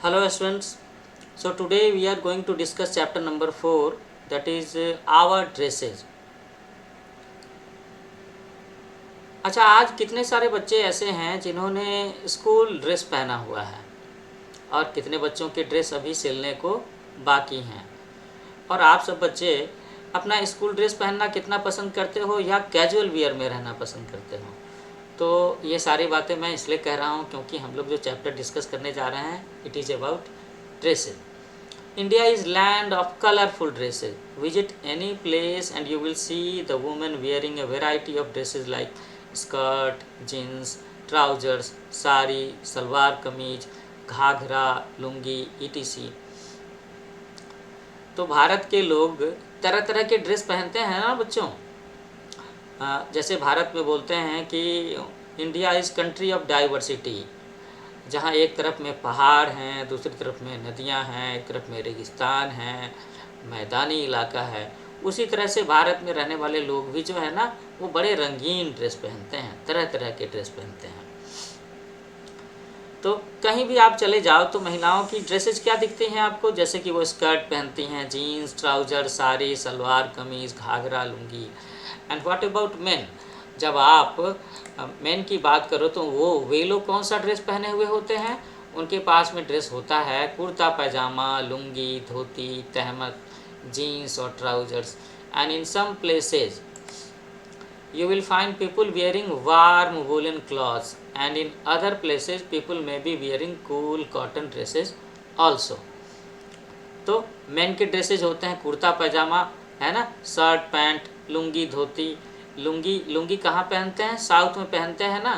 Hello students. So today we are going to discuss chapter number 4, that is our dresses. अच्छा, आज कितने सारे बच्चे ऐसे हैं जिन्होंने स्कूल ड्रेस पहना हुआ है और कितने बच्चों के ड्रेस अभी सिलने को बाकी हैं। और आप सब बच्चे अपना स्कूल ड्रेस पहनना कितना पसंद करते हो या कैजुअल वियर में रहना पसंद करते हो। तो ये सारी बातें मैं इसलिए कह रहा हूँ क्योंकि हम लोग जो चैप्टर डिस्कस करने जा रहे हैं it is about dresses. India is land of colorful dresses. Visit any place and you will see the women wearing a variety of dresses like skirt, jeans, trousers, sari, salwar kameez, ghagra, lungi etc. तो भारत के लोग तरह तरह के dress पहनते हैं ना बच्चों। जैसे भारत में बोलते हैं कि India is country of diversity, जहाँ एक तरफ में पहाड़ हैं, दूसरी तरफ में नदियाँ हैं, एक तरफ में रेगिस्तान है, मैदानी इलाका है। उसी तरह से भारत में रहने वाले लोग भी जो है ना वो बड़े रंगीन ड्रेस पहनते हैं, तरह तरह के ड्रेस पहनते हैं। तो कहीं भी आप चले जाओ तो महिलाओं की ड्रेसेस क्या दिखती हैं आपको, जैसे कि वो स्कर्ट पहनती हैं, jeans, trouser, sari, salwar kameez, ghagra, lungi. And what about men, जब आप मेन की बात करो तो वे लोग कौन सा ड्रेस पहने हुए होते हैं। उनके पास में ड्रेस होता है कुर्ता पैजामा, लुंगी, धोती, तहमद, जीन्स और trousers. And in some places you will find people wearing warm woolen cloths, and in other places people may be wearing cool cotton dresses also. तो मेन के ड्रेसेज होते हैं कुर्ता पैजामा, है ना, शर्ट पैंट, लुंगी धोती। लुंगी कहाँ पहनते हैं, साउथ में पहनते हैं ना।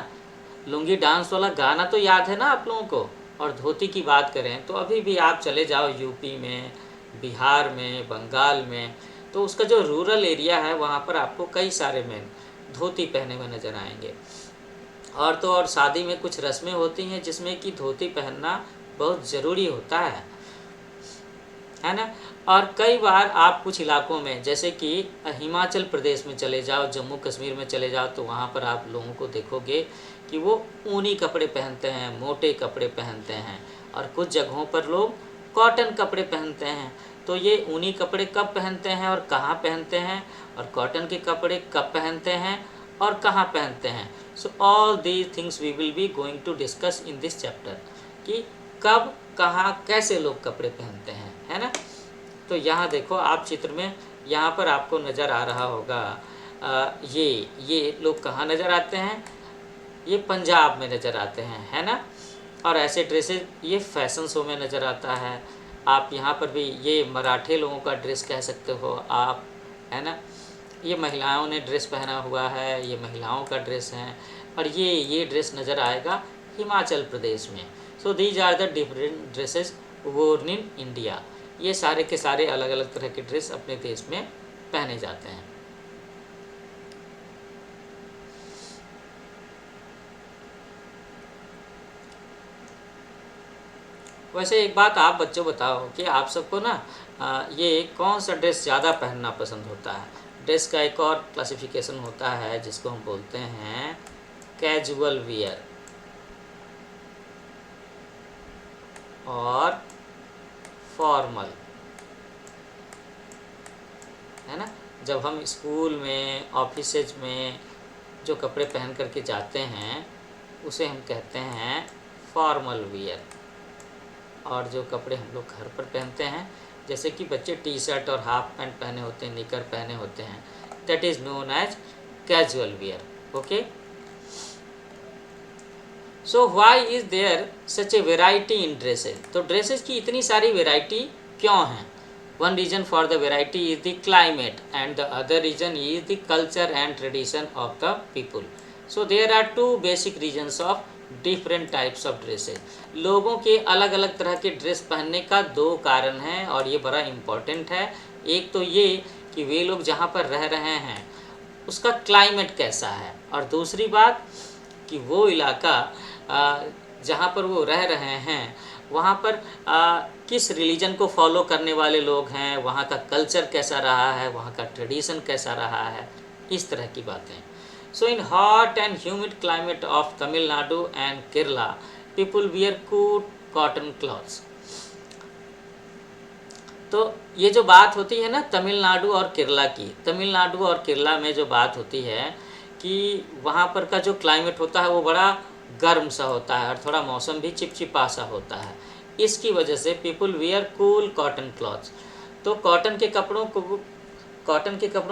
लुंगी डांस वाला गाना तो याद है ना आप लोगों को। और धोती की बात करें तो अभी भी आप चले जाओ यूपी में, बिहार में, बंगाल में, तो उसका जो रूरल एरिया है वहाँ पर आपको कई सारे मेन धोती पहने हुए नज़र आएंगे। और तो और शादी में कुछ रस्में होती हैं जिसमें कि धोती पहनना बहुत ज़रूरी होता है ना। और कई बार आप कुछ इलाकों में जैसे कि हिमाचल प्रदेश में चले जाओ, जम्मू कश्मीर में चले जाओ, तो वहाँ पर आप लोगों को देखोगे कि वो ऊनी कपड़े पहनते हैं, मोटे कपड़े पहनते हैं। और कुछ जगहों पर लोग कॉटन कपड़े पहनते हैं। तो ये ऊनी कपड़े कब पहनते हैं और कहाँ पहनते हैं, और कॉटन के कपड़े कब पहनते हैं और कहाँ पहनते हैं। So all these things we will be going to discuss in this chapter, कि कब कहाँ कैसे लोग कपड़े पहनते हैं, है ना। तो यहाँ देखो आप चित्र में, यहाँ पर आपको नज़र आ रहा होगा ये लोग कहाँ नज़र आते हैं, ये पंजाब में नज़र आते हैं, है ना। और ऐसे ड्रेसेस ये फैशन शो में नज़र आता है। आप यहाँ पर भी ये मराठे लोगों का ड्रेस कह सकते हो आप, है ना। ये महिलाओं ने ड्रेस पहना हुआ है, ये महिलाओं का ड्रेस है। और ये ड्रेस नज़र आएगा हिमाचल प्रदेश में। So these are the different dresses worn in India. ये सारे के सारे अलग अलग तरह के ड्रेस अपने देश में पहने जाते हैं। वैसे एक बात आप बच्चों बताओ कि आप सबको ना ये कौन सा ड्रेस ज़्यादा पहनना पसंद होता है। ड्रेस का एक और क्लासिफिकेशन होता है जिसको हम बोलते हैं कैजुअल वियर और फॉर्मल, है ना। जब हम स्कूल में, ऑफिसेज में जो कपड़े पहन करके जाते हैं उसे हम कहते हैं फॉर्मल वियर। और जो कपड़े हम लोग घर पर पहनते हैं, जैसे कि बच्चे टी शर्ट और हाफ पैंट पहने होते हैं, निकर पहने होते हैं, that is known as casual wear. Okay, so why is there such a variety in dresses. तो ड्रेसेस की इतनी सारी वेराइटी क्यों हैं। One reason for the variety is the climate and the other reason is the culture and tradition of the people. So there are two basic reasons of different types of dresses. लोगों के अलग अलग तरह के dress पहनने का दो कारण हैं और ये बड़ा इम्पॉर्टेंट है। एक तो ये कि वे लोग जहाँ पर रह रहे हैं उसका क्लाइमेट कैसा है, और दूसरी बात कि वो इलाका जहाँ पर वो रह रहे हैं वहाँ पर किस रिलीजन को फॉलो करने वाले लोग हैं, वहाँ का कल्चर कैसा रहा है, वहाँ का ट्रेडिशन कैसा रहा है, इस तरह की बातें। So in hot and humid climate of Tamil Nadu and Kerala, people wear cool cotton cloths. तो ये जो बात होती है ना तमिलनाडु और केरला की, तमिलनाडु और केरला में जो बात होती है कि वहाँ पर का जो क्लाइमेट होता है वो बड़ा गर्म सा होता है और थोड़ा मौसम भी चिपचिपा सा होता है। इसकी वजह से people wear cool cotton clothes. तो कॉटन के कपड़ों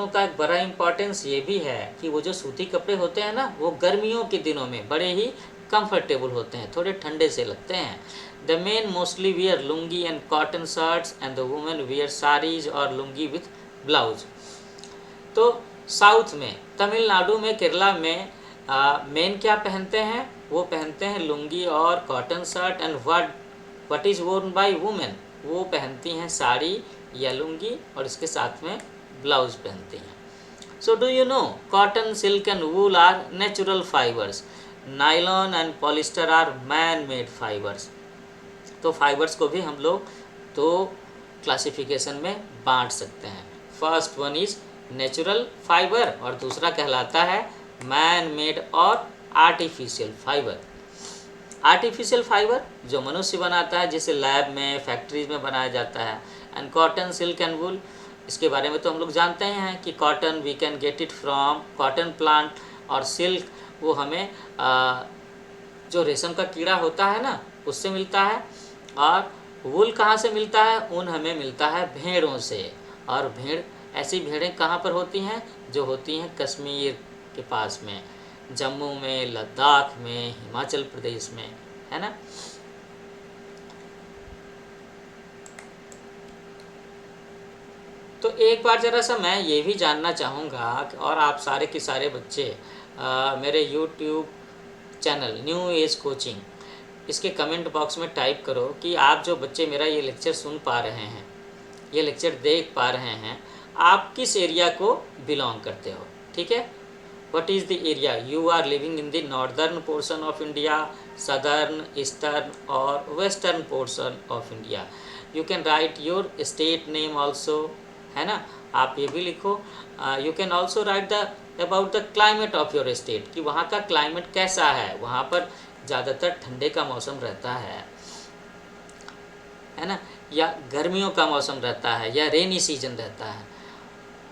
का एक बड़ा इम्पॉर्टेंस ये भी है कि वो जो सूती कपड़े होते हैं ना वो गर्मियों के दिनों में बड़े ही कंफर्टेबल होते हैं, थोड़े ठंडे से लगते हैं। The main mostly wear lungi and cotton shirts and the women wear saris और लुंगी विथ ब्लाउज। तो साउथ में तमिलनाडु में केरला में मेन क्या पहनते हैं, वो पहनते हैं लुंगी और cotton shirt. And what is worn by women, वो पहनती हैं साड़ी या लुंगी और इसके साथ में ब्लाउज पहनती हैं। So do you know cotton silk and wool are natural fibres, nylon and polyester are man made fibres. तो फाइबर्स को भी हम लोग दो क्लासिफिकेशन में बांट सकते हैं। First one is natural fibre और दूसरा कहलाता है मैन मेड और आर्टिफिशियल फाइबर। आर्टिफिशियल फाइबर जो मनुष्य बनाता है, जिसे लैब में फैक्ट्रीज में बनाया जाता है। And cotton silk and wool, इसके बारे में तो हम लोग जानते हैं कि cotton we can get it from cotton plant, और सिल्क वो हमें जो रेशम का कीड़ा होता है ना उससे मिलता है। और वूल कहाँ से मिलता है, ऊन हमें मिलता है भेड़ों से। और ऐसी भेड़ें कहाँ पर होती हैं, जो होती हैं कश्मीर के पास में, जम्मू में, लद्दाख में, हिमाचल प्रदेश में, है ना। तो एक बार ज़रा सा मैं ये भी जानना चाहूँगा और आप सारे के सारे बच्चे मेरे YouTube channel new age coaching, इसके कमेंट बॉक्स में टाइप करो कि आप जो बच्चे मेरा ये लेक्चर सुन पा रहे हैं, ये लेक्चर देख पा रहे हैं, आप किस एरिया को बिलोंग करते हो। ठीक है, what is the area you are living in the northern portion of India, southern, eastern और western portion of India. You can write your state name also, है ना, आप ये भी लिखो। You can also write the about the climate of your state, कि वहाँ का क्लाइमेट कैसा है, वहाँ पर ज़्यादातर ठंडे का मौसम रहता है ना, या गर्मियों का मौसम रहता है, या रेनी सीजन रहता है।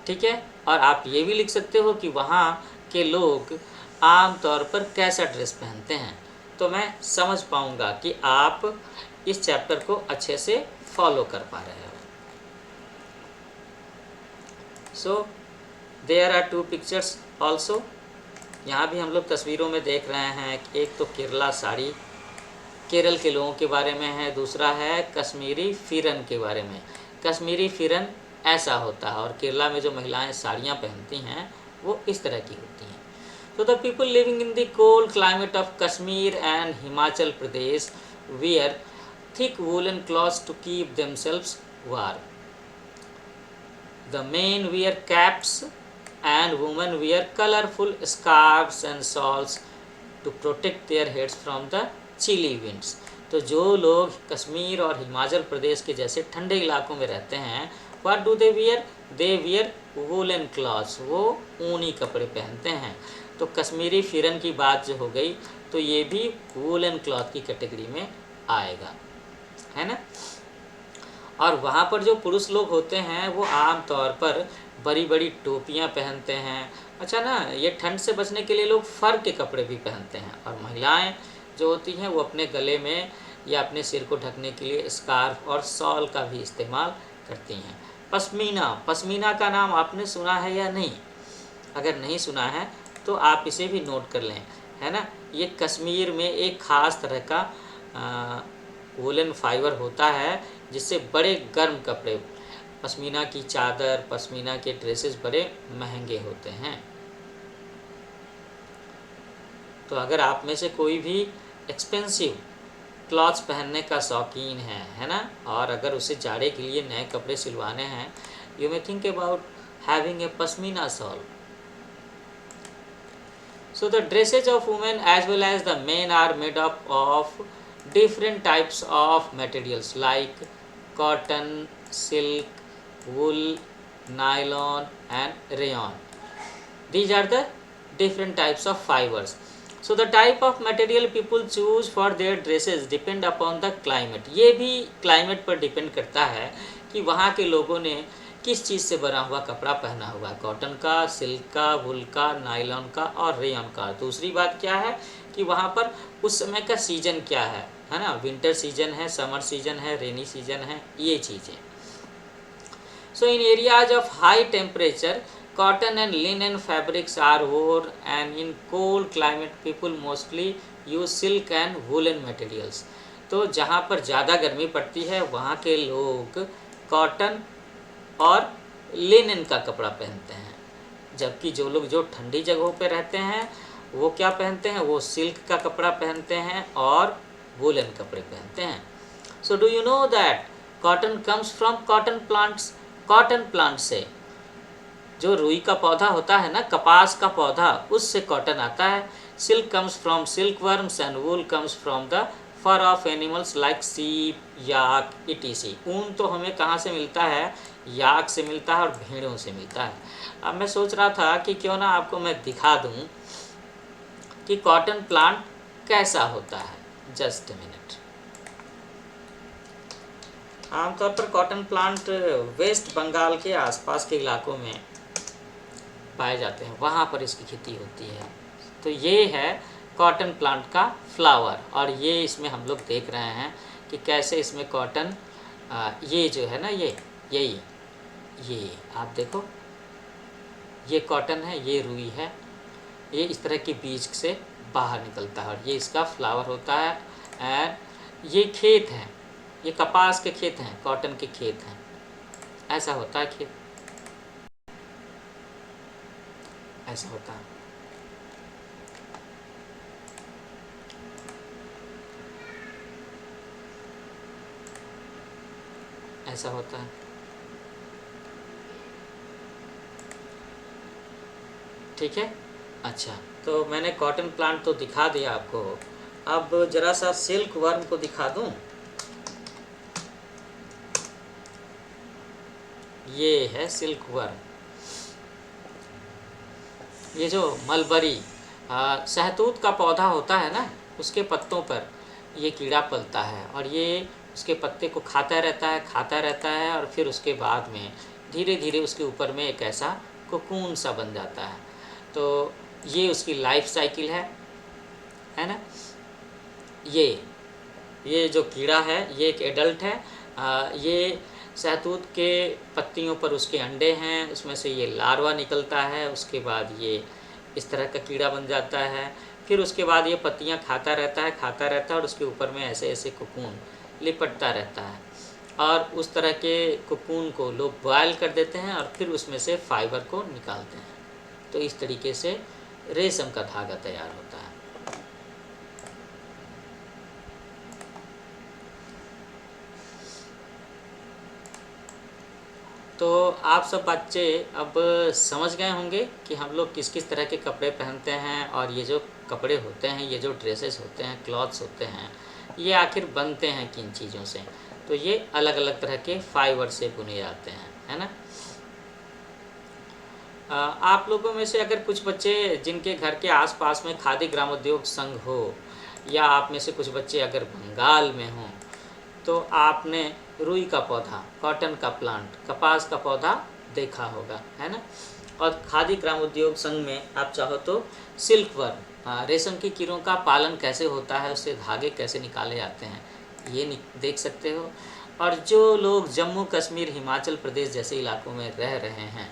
ठीक है, और आप ये भी लिख सकते हो कि वहाँ के लोग आम तौर पर कैसा ड्रेस पहनते हैं, तो मैं समझ पाऊँगा कि आप इस चैप्टर को अच्छे से फॉलो कर पा रहे हो। So there are two pictures also, यहाँ भी हम लोग तस्वीरों में देख रहे हैं। एक तो केरला साड़ी, केरल के लोगों के बारे में है, दूसरा है कश्मीरी फिरन के बारे में। कश्मीरी फिरन ऐसा होता है, और केरला में जो महिलाएं साड़ियाँ पहनती हैं वो इस तरह की होती हैं। तो the people living in the cold climate of Kashmir and Himachal Pradesh wear thick woolen cloths to keep themselves warm. The men wear caps and women wear colorful scarves and shawls to protect their heads from the chilly winds. तो जो लोग कश्मीर और हिमाचल प्रदेश के जैसे ठंडे इलाकों में रहते हैं, what do they wear, they wear woollen clothes, वो ऊनी कपड़े पहनते हैं। तो कश्मीरी फिरन की बात जो हो गई, तो ये भी वूलन क्लॉथ की कैटेगरी में आएगा, है ना। और वहाँ पर जो पुरुष लोग होते हैं वो आम तौर पर बड़ी बड़ी टोपियाँ पहनते हैं। अच्छा ना, ये ठंड से बचने के लिए लोग फर के कपड़े भी पहनते हैं। और महिलाएं जो होती हैं वो अपने गले में या अपने सिर को ढकने के लिए स्कार्फ और शॉल का भी इस्तेमाल करती हैं। पश्मीना, पश्मीना का नाम आपने सुना है या नहीं? अगर नहीं सुना है तो आप इसे भी नोट कर लें, है ना। ये कश्मीर में एक ख़ास तरह का वूलन फाइबर होता है जिससे बड़े गर्म कपड़े, पश्मीना की चादर, पश्मीना के ड्रेसेस बड़े महंगे होते हैं। तो अगर आप में से कोई भी एक्सपेंसिव क्लॉथ्स पहनने का शौकीन है ना, और अगर उसे जाड़े के लिए नए कपड़े सिलवाने हैं, you may think about having a pashmina shawl. So the dresses of women as well as the men are made up of different types of materials like cotton, silk, wool, nylon and rayon. These are the different types of fibers. So the type of material people choose for their dresses depend upon the climate. ये भी climate पर depend करता है कि वहाँ के लोगों ने किस चीज़ से बना हुआ कपड़ा पहना हुआ है, कॉटन का, सिल्क का, वुल का, नायलॉन का और रेयन का। दूसरी बात क्या है कि वहाँ पर उस समय का सीजन क्या है ना, विंटर सीजन है, समर सीजन है, रेनी सीजन है, ये चीज़ें। So in areas of high temperature cotton and linen fabrics are worn, and in cold climate people mostly use silk and woolen materials। तो जहाँ पर ज़्यादा गर्मी पड़ती है वहाँ के लोग कॉटन और लिनन का कपड़ा पहनते हैं, जबकि जो लोग जो ठंडी जगहों पे रहते हैं वो क्या पहनते हैं, वो सिल्क का कपड़ा पहनते हैं और वूलन कपड़े पहनते हैं। So do you know that cotton comes from cotton plants. Cotton plant से जो रुई का पौधा होता है ना, कपास का पौधा, उससे कॉटन आता है। Silk comes from silk worms and wool comes from the fur of animals like sheep, yak, etc.. ऊन तो हमें कहाँ से मिलता है, याक से मिलता है और भेड़ों से मिलता है। अब मैं सोच रहा था कि क्यों ना आपको मैं दिखा दूँ कि कॉटन प्लांट कैसा होता है। Just a minute. आमतौर पर कॉटन प्लांट वेस्ट बंगाल के आसपास के इलाकों में पाए जाते हैं, वहाँ पर इसकी खेती होती है। तो ये है कॉटन प्लांट का फ्लावर, और ये इसमें हम लोग देख रहे हैं कि कैसे इसमें कॉटन, ये जो है ना, ये आप देखो, ये कॉटन है, ये रुई है, ये इस तरह के बीज से बाहर निकलता है और ये इसका फ्लावर होता है। एंड ये खेत हैं, ये कपास के खेत हैं, कॉटन के खेत हैं, ऐसा होता है खेत, ऐसा होता है। ऐसा होता है, ठीक है। अच्छा, तो मैंने कॉटन प्लांट तो दिखा दिया आपको, अब जरा सा सिल्क वर्म को दिखा दूं। ये है सिल्क वर्म। ये जो मलबरी शहतूत का पौधा होता है ना, उसके पत्तों पर ये कीड़ा पलता है और ये उसके पत्ते को खाता रहता है और फिर उसके बाद में धीरे धीरे उसके ऊपर में एक ऐसा कोकून सा बन जाता है। तो ये उसकी लाइफ साइकिल है ना। ये जो कीड़ा है ये एक एडल्ट है। ये शहतूत के पत्तियों पर उसके अंडे हैं, उसमें से ये लार्वा निकलता है, उसके बाद ये इस तरह का कीड़ा बन जाता है। फिर उसके बाद ये पत्तियां खाता रहता है और उसके ऊपर में ऐसे ऐसे कोकून लिपटता रहता है और उस तरह के कोकून को लोग बॉयल कर देते हैं और फिर उसमें से फाइबर को निकालते हैं। तो इस तरीके से रेशम का धागा तैयार होता है। तो आप सब बच्चे अब समझ गए होंगे कि हम लोग किस किस तरह के कपड़े पहनते हैं और ये जो कपड़े होते हैं, ये जो ड्रेसेस होते हैं, क्लॉथ्स होते हैं, ये आखिर बनते हैं किन चीज़ों से। तो ये अलग अलग तरह के फाइबर से बुने जाते हैं, है ना। आप लोगों में से अगर कुछ बच्चे जिनके घर के आसपास में खादी ग्रामोद्योग संघ हो, या आप में से कुछ बच्चे अगर बंगाल में हों, तो आपने रुई का पौधा, कॉटन का प्लांट, कपास का पौधा देखा होगा, है ना। और खादी ग्रामोद्योग संघ में आप चाहो तो सिल्क वर्म, रेशम की कीड़ों का पालन कैसे होता है, उससे धागे कैसे निकाले जाते हैं, ये देख सकते हो। और जो लोग जम्मू कश्मीर, हिमाचल प्रदेश जैसे इलाकों में रह रहे हैं,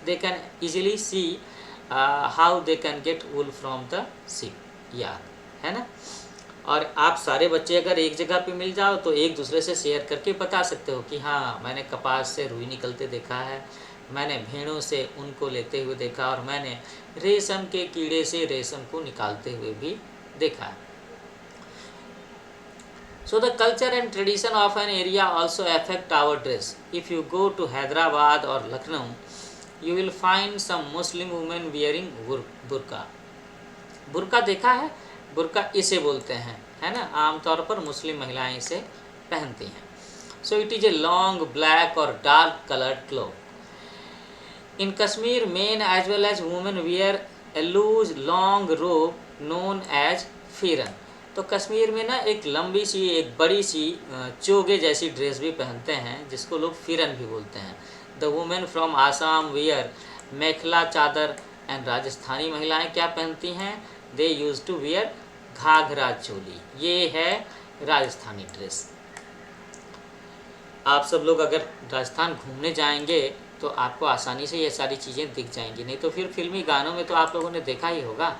they can easily see how they can get wool from the sheep, है ना। और आप सारे बच्चे अगर एक जगह पे मिल जाओ तो एक दूसरे से शेयर करके बता सकते हो कि हाँ, मैंने कपास से रुई निकलते देखा है, मैंने भेड़ों से ऊन को लेते हुए देखा, और मैंने रेशम के कीड़े से रेशम को निकालते हुए भी देखा है। So the culture and tradition of an area also affect our dress. If you go to Hyderabad or Lucknow, you will find some Muslim women wearing burqa. बुर्का देखा है, बुर्का इसे बोलते हैं, है ना। आमतौर पर मुस्लिम महिलाएं इसे पहनती हैं। So it is a long black और dark coloured cloth. In Kashmir, men as well as women wear a loose long robe known as pheran. तो कश्मीर में ना एक लंबी सी, एक बड़ी सी चोगे जैसी ड्रेस भी पहनते हैं जिसको लोग फिरन भी बोलते हैं। The women from Assam wear mekhela chador and Rajasthani महिलाएं क्या पहनती हैं? They use to wear ghagra choli. ये है राजस्थानी ड्रेस। आप सब लोग अगर राजस्थान घूमने जाएंगे तो आपको आसानी से ये सारी चीज़ें दिख जाएंगी, नहीं तो फिर फिल्मी गानों में तो आप लोगों ने देखा ही होगा।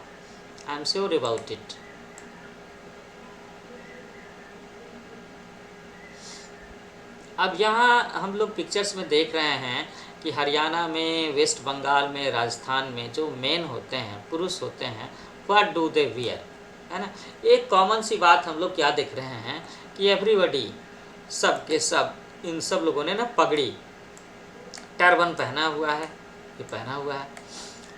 I am sure about it. अब यहाँ हम लोग पिक्चर्स में देख रहे हैं कि हरियाणा में, वेस्ट बंगाल में, राजस्थान में जो मेन होते हैं, पुरुष होते हैं, व्हाट डू दे वियर, है ना। एक कॉमन सी बात हम लोग क्या देख रहे हैं कि एवरीबडी, सब के सब, इन सब लोगों ने ना पगड़ी, टर्बन पहना हुआ है, ये पहना हुआ है।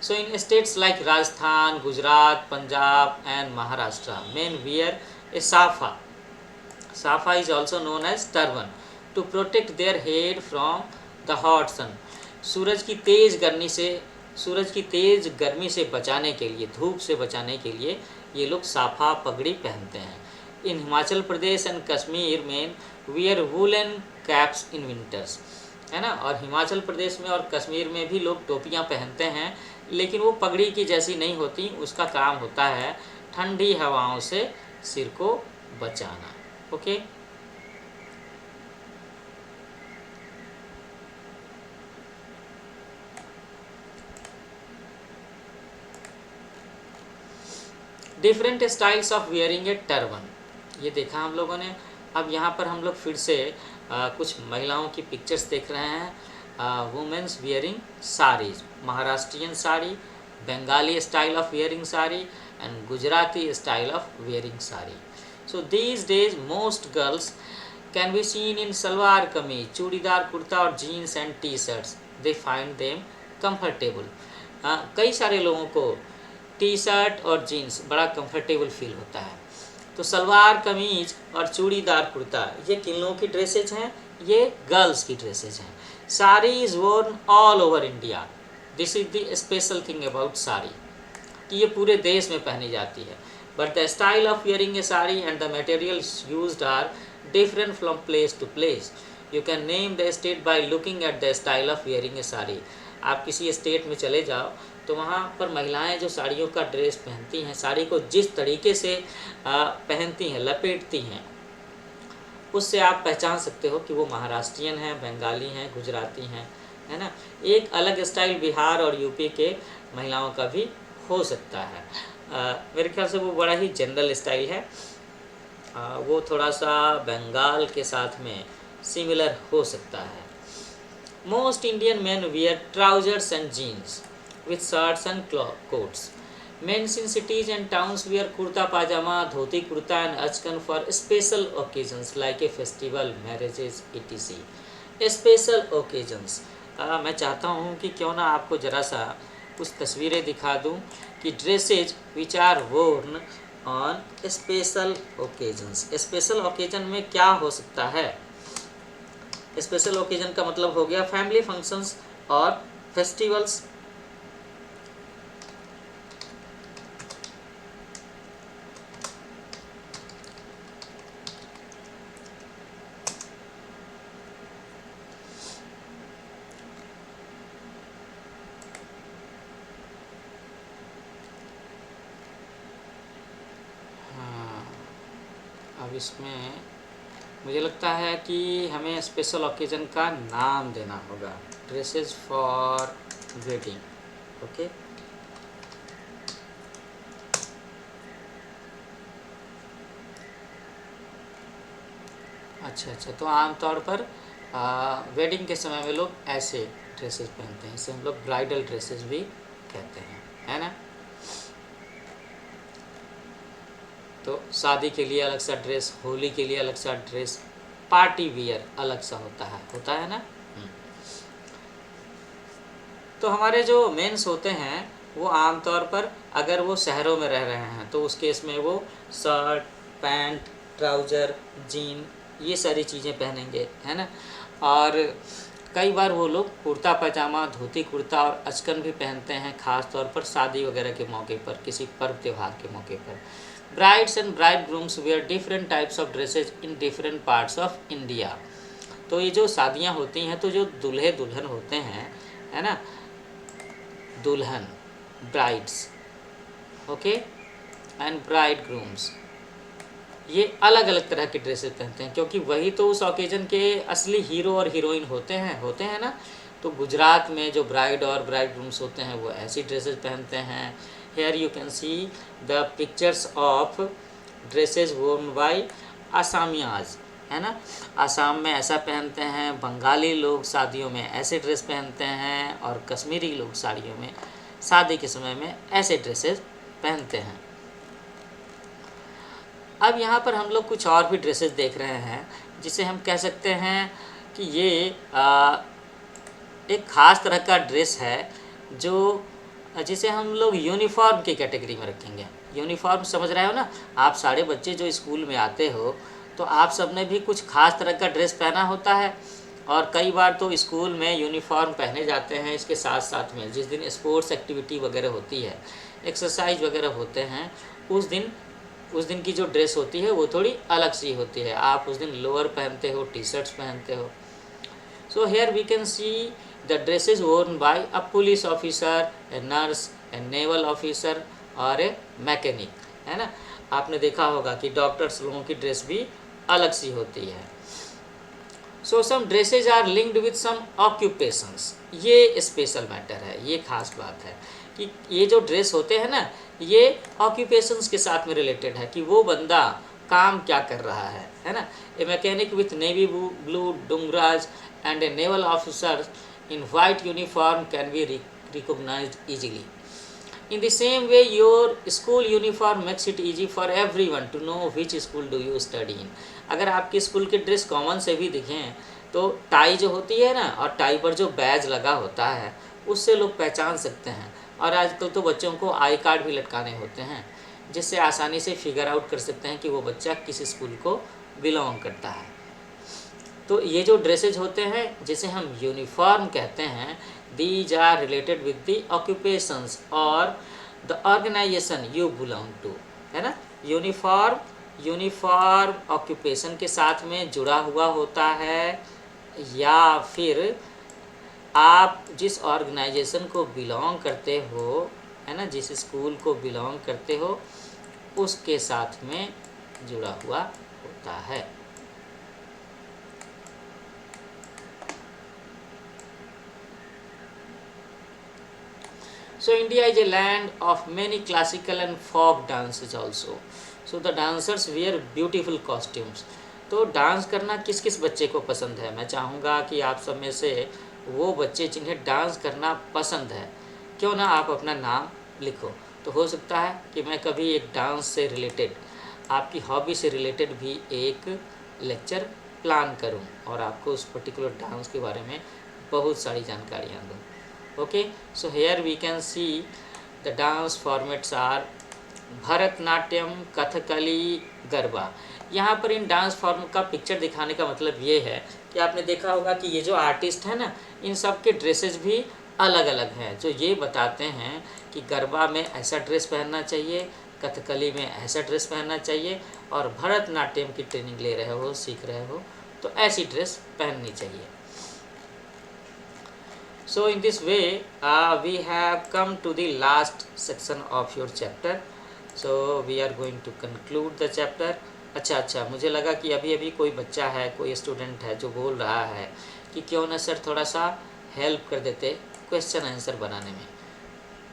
So in states like Rajasthan, Gujarat, Punjab and Maharashtra men wear a safa. Safa is also known as turban to protect their head from the hot sun. सूरज की तेज़ गर्मी से बचाने के लिए, धूप से बचाने के लिए ये लोग साफा पगड़ी पहनते हैं। इन हिमाचल प्रदेश एंड कश्मीर में wear woollen caps in winters, है ना। और हिमाचल प्रदेश में और कश्मीर में भी लोग टोपियाँ पहनते हैं, लेकिन वो पगड़ी की जैसी नहीं होती। उसका काम होता है ठंडी हवाओं से सिर को बचाना। Okay. Different styles of wearing A turban, ये देखा हम लोगों ने। अब यहाँ पर हम लोग फिर से कुछ महिलाओं की पिक्चर्स देख रहे हैं। Womens wearing saris, Maharashtrian sari, Bengali style of wearing sari and Gujarati style of wearing sari. So these days most girls can be seen in salwar kameez, churidar kurta और jeans and T shirts. They find them comfortable. कई सारे लोगों को टी शर्ट और जीन्स बड़ा कंफर्टेबल फील होता है। तो सलवार कमीज और चूड़ीदार कुर्ता, ये किन लोगों की ड्रेसेज हैं? ये गर्ल्स की ड्रेसेज हैं। Sari is worn all over India. This is the special thing about sari, कि ये पूरे देश में पहनी जाती है। But the style of wearing a sari and the materials used are different from place to place. You can name the state by looking at the style of wearing a sari. आप किसी स्टेट में चले जाओ तो वहाँ पर महिलाएं जो साड़ियों का ड्रेस पहनती हैं, साड़ी को जिस तरीके से पहनती हैं, लपेटती हैं, उससे आप पहचान सकते हो कि वो महाराष्ट्रियन हैं, बंगाली हैं, गुजराती हैं, है ना। एक अलग स्टाइल बिहार और यूपी के महिलाओं का भी हो सकता है। मेरे ख्याल से वो बड़ा ही जनरल स्टाइल है। वो थोड़ा सा बंगाल के साथ में सिमिलर हो सकता है। Most Indian man wear trousers and jeans with shirts and coats. Men in cities and towns wear kurta pajama, dhoti kurta and achkan for special occasions like a festival, marriages, etc. Special occasions. मैं चाहता हूँ कि क्यों ना आपको ज़रा सा कुछ तस्वीरें दिखा दूँ कि dresses which are worn on special occasions. Special occasion में क्या हो सकता है? स्पेशल ओकेजन का मतलब हो गया फैमिली फंक्शंस और फेस्टिवल्स। अब इसमें मुझे लगता है कि हमें स्पेशल ओकेजन का नाम देना होगा। Dresses for wedding. ओके। अच्छा, तो आमतौर पर वेडिंग के समय में लोग ऐसे ड्रेसेस पहनते हैं, इसे हम लोग ब्राइडल ड्रेसेस भी कहते हैं, है ना। तो शादी के लिए अलग सा ड्रेस, होली के लिए अलग सा ड्रेस, पार्टी वियर अलग सा होता है ना। तो हमारे जो मेंस होते हैं वो आमतौर पर अगर वो शहरों में रह रहे हैं तो उस केस में वो शर्ट, पैंट, ट्राउज़र, जीन, ये सारी चीज़ें पहनेंगे, है ना। और कई बार वो लोग कुर्ता पैजामा, धोती कुर्ता और अचकन भी पहनते हैं, ख़ास तौर पर शादी वगैरह के मौके पर, किसी पर्व त्यौहार के मौके पर। Brides and bridegrooms wear different types of dresses in different parts of India. तो ये जो शादियाँ होती हैं तो जो दूल्हे दुल्हन होते हैं, है ना, दुल्हन ब्राइड्स, ओके, एंड ब्राइडग्रूम्स, ये अलग अलग तरह के ड्रेसेस पहनते हैं, क्योंकि वही तो उस ओकेजन के असली हीरो और हीरोइन होते हैं ना। तो गुजरात में जो ब्राइड और ब्राइडग्रूम्स होते हैं वो ऐसी ड्रेसेस पहनते हैं। Here you can see the pictures of dresses worn by Assamese, है ना। आसाम में ऐसा पहनते हैं, बंगाली लोग शादियों में ऐसे ड्रेस पहनते हैं, और कश्मीरी लोग साड़ियों में शादी के समय में ऐसे ड्रेसेस पहनते हैं। अब यहाँ पर हम लोग कुछ और भी ड्रेसेस देख रहे हैं, जिसे हम कह सकते हैं कि ये एक ख़ास तरह का ड्रेस है, जो जिसे हम लोग यूनिफॉर्म की कैटेगरी में रखेंगे। यूनिफॉर्म समझ रहे हो ना, आप सारे बच्चे जो स्कूल में आते हो तो आप सब ने भी कुछ ख़ास तरह का ड्रेस पहना होता है, और कई बार तो स्कूल में यूनिफॉर्म पहने जाते हैं। इसके साथ साथ में जिस दिन स्पोर्ट्स एक्टिविटी वगैरह होती है, एक्सरसाइज वगैरह होते हैं, उस दिन की जो ड्रेस होती है वो थोड़ी अलग सी होती है। आप उस दिन लोअर पहनते हो, टी शर्ट्स पहनते हो। So here we can see the dresses worn by a police officer, a nurse, a naval officer और ए मैकेनिक, है ना। आपने देखा होगा कि डॉक्टर्स लोगों की ड्रेस भी अलग सी होती है। So some dresses are linked with some occupations. ये स्पेशल मैटर है, ये खास बात है कि ये जो ड्रेस होते हैं ना, ये ऑक्यूपेशंस के साथ में रिलेटेड है कि वो बंदा काम क्या कर रहा है ना। A mechanic with navy blue dungarees and a naval officer in white uniform can be recognised easily. In the same way, your school uniform makes it easy for everyone to know which school do you study in. अगर आपके school के dress common से भी दिखें तो tie जो होती है ना, और टाई पर जो बैज लगा होता है, उससे लोग पहचान सकते हैं। और आजकल तो बच्चों को आई कार्ड भी लटकाने होते हैं, जिससे आसानी से फिगर आउट कर सकते हैं कि वो बच्चा किस स्कूल को बिलोंग करता है। तो ये जो ड्रेसेज होते हैं जिसे हम यूनिफॉर्म कहते हैं, these are related with the occupations or the organization you belong to, है ना। यूनिफॉर्म ऑक्यूपेशन के साथ में जुड़ा हुआ होता है, या फिर आप जिस ऑर्गेनाइजेशन को बिलोंग करते हो, है ना, जिस स्कूल को बिलोंग करते हो, उसके साथ में जुड़ा हुआ होता है। So India is a land of many classical and folk dances also. So the dancers wear beautiful costumes. तो डांस करना किस किस बच्चे को पसंद है? मैं चाहूँगा कि आप सब में से वो बच्चे जिन्हें डांस करना पसंद है, क्यों ना आप अपना नाम लिखो। तो हो सकता है कि मैं कभी एक डांस से रिलेटेड, आपकी हॉबी से रिलेटेड भी एक लेक्चर प्लान करूं और आपको उस पर्टिकुलर डांस के बारे में बहुत सारी जानकारियाँ दूँ। Okay, so here we can see the dance formats are Bharatanatyam, Kathakali, garba. यहाँ पर इन डांस फॉर्म का पिक्चर दिखाने का मतलब ये है कि आपने देखा होगा कि ये जो आर्टिस्ट है ना, इन सब के ड्रेसेस भी अलग अलग हैं, जो ये बताते हैं कि गरबा में ऐसा ड्रेस पहनना चाहिए, कथकली में ऐसा ड्रेस पहनना चाहिए, और भरतनाट्यम की ट्रेनिंग ले रहे हो, सीख रहे हो, तो ऐसी ड्रेस पहननी चाहिए। So in this way we have come to the last section of your chapter. So we are going to conclude the chapter. अच्छा, मुझे लगा कि अभी कोई बच्चा है, कोई स्टूडेंट है जो बोल रहा है कि क्यों ना सर थोड़ा सा हेल्प कर देते क्वेश्चन आंसर बनाने में।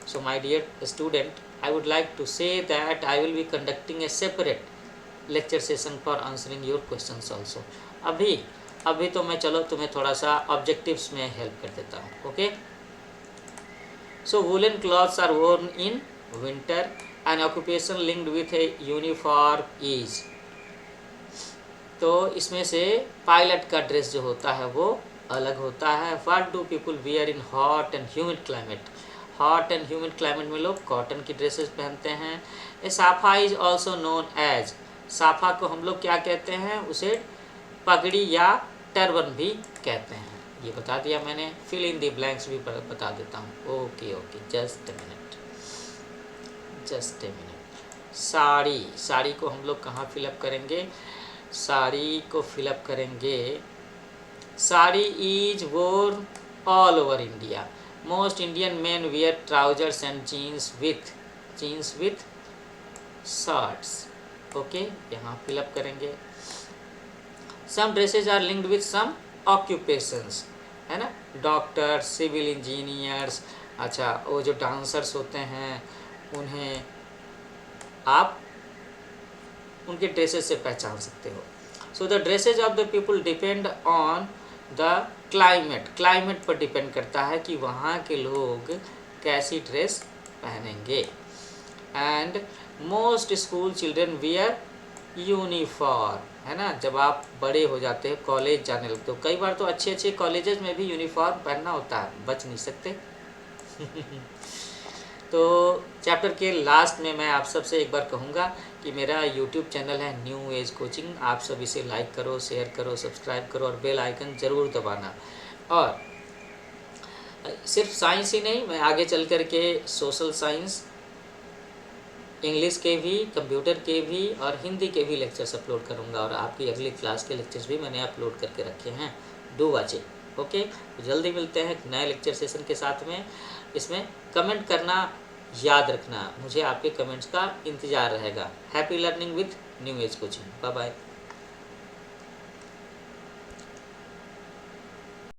So my dear student, I would like to say that I will be conducting a separate lecture session for answering your questions also. अभी तो मैं चलो तुम्हें थोड़ा सा ऑब्जेक्टिव्स में हेल्प कर देता हूँ। Okay, so woollen clothes are worn in winter, an occupation linked with a uniform is. तो इसमें से पायलट का ड्रेस जो होता है वो अलग होता है। What do people wear in hot and humid climate? Hot and humid climate में लोग कॉटन की ड्रेसेस पहनते हैं। ए साफा इज ऑल्सो नोन एज, साफा को हम लोग क्या कहते हैं? उसे पगड़ी या टर्बन भी कहते हैं। ये बता दिया मैंने। फिल इन द ब्लैंक्स भी बता देता हूँ। Okay okay, just a minute, just a minute. Sari, sari को हम लोग कहाँ फिलअप करेंगे? साड़ी को फिलअप करेंगे, sari is wore all over India. Most Indian men wear trousers and jeans with shirts. Okay, यहाँ फिलअप करेंगे। Some dresses are linked with some occupations, है ना, डॉक्टर, सिविल इंजीनियर्स। अच्छा, वो जो डांसर्स होते हैं उन्हें आप उनके ड्रेसेस से पहचान सकते हो। So the dresses of the people depend on the climate, climate पर डिपेंड करता है कि वहाँ के लोग कैसी ड्रेस पहनेंगे। And most school children wear uniform, है ना। जब आप बड़े हो जाते हैं, कॉलेज जाने लगते हो, कई बार तो अच्छे अच्छे कॉलेजेस में भी यूनिफॉर्म पहनना होता है, बच नहीं सकते। तो चैप्टर के लास्ट में मैं आप सबसे एक बार कहूँगा कि मेरा यूट्यूब चैनल है न्यू एज कोचिंग, आप सब इसे लाइक करो, शेयर करो, सब्सक्राइब करो और बेल आइकन ज़रूर दबाना। और सिर्फ साइंस ही नहीं, मैं आगे चल कर के सोशल साइंस, इंग्लिश के भी, कंप्यूटर के भी और हिंदी के भी लेक्चर्स अपलोड करूँगा। और आपकी अगली क्लास के लेक्चर्स भी मैंने अपलोड करके रखे हैं, डू वॉच इट। ओके, तो जल्दी मिलते हैं एक नए लेक्चर सेशन के साथ में। इसमें कमेंट करना याद रखना, मुझे आपके कमेंट्स का इंतज़ार रहेगा। Happy learning with new age coaching. Bye bye.